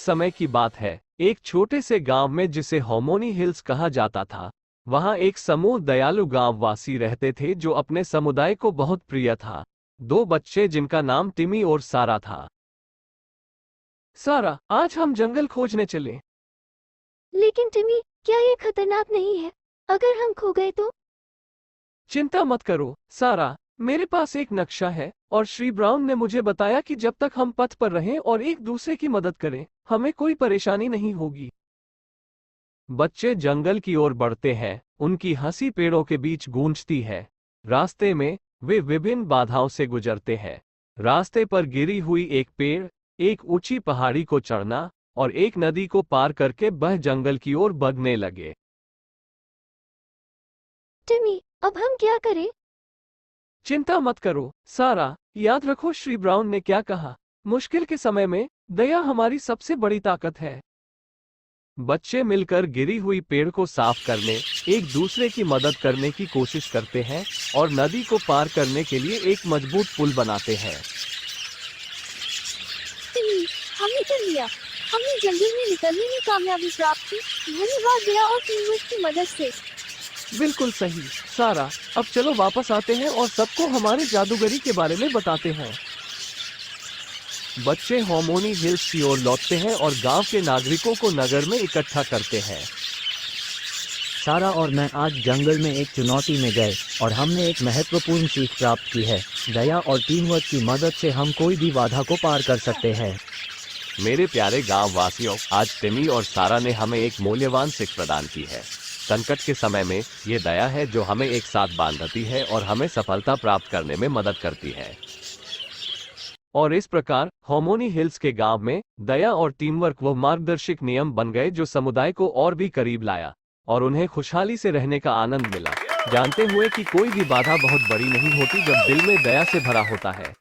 समय की बात है, एक छोटे से गांव में जिसे हार्मोनी हिल्स कहा जाता था, वहां एक समूह दयालु गांववासी रहते थे जो अपने समुदाय को बहुत प्रिय था। दो बच्चे जिनका नाम टिमी और सारा था। सारा, आज हम जंगल खोजने चले। लेकिन टिमी, क्या ये खतरनाक नहीं है? अगर हम खो गए तो? चिंता मत करो सारा, मेरे पास एक नक्शा है और श्री ब्राउन ने मुझे बताया कि जब तक हम पथ पर रहें और एक दूसरे की मदद करें, हमें कोई परेशानी नहीं होगी। बच्चे जंगल की ओर बढ़ते हैं, उनकी हंसी पेड़ों के बीच गूंजती है। रास्ते में वे विभिन्न बाधाओं से गुजरते हैं। रास्ते पर गिरी हुई एक पेड़, एक ऊंची पहाड़ी को चढ़ना और एक नदी को पार करके वह जंगल की ओर बढ़ने लगे। टिमी, अब हम क्या करें? चिंता मत करो सारा, याद रखो श्री ब्राउन ने क्या कहा, मुश्किल के समय में दया हमारी सबसे बड़ी ताकत है। बच्चे मिलकर गिरी हुई पेड़ को साफ करने, एक दूसरे की मदद करने की कोशिश करते हैं और नदी को पार करने के लिए एक मजबूत पुल बनाते हैं। टिमी, हमने कर लिया। हमने जंगल में निकलने में कामयाबी प्राप्त की। धन्यवाद दया और टीमवर्क की मदद से। बिल्कुल सही सारा, अब चलो वापस आते हैं और सबको हमारे जादूगरी के बारे में बताते हैं। बच्चे हार्मोनी हिल्स की ओर लौटते हैं और गांव के नागरिकों को नगर में इकट्ठा करते हैं। सारा और मैं आज जंगल में एक चुनौती में गए और हमने एक महत्वपूर्ण सीख प्राप्त की है। दया और टीम वर्क की मदद से हम कोई भी बाधा को पार कर सकते हैं। मेरे प्यारे गांव वासियों, आज टिमी और सारा ने हमें एक मूल्यवान सीख प्रदान की है। संकट के समय में ये दया है जो हमें एक साथ बांधती है और हमें सफलता प्राप्त करने में मदद करती है। और इस प्रकार हार्मोनी हिल्स के गांव में दया और टीमवर्क वो मार्गदर्शक नियम बन गए जो समुदाय को और भी करीब लाया और उन्हें खुशहाली से रहने का आनंद मिला, जानते हुए कि कोई भी बाधा बहुत बड़ी नहीं होती जब दिल में दया से भरा होता है।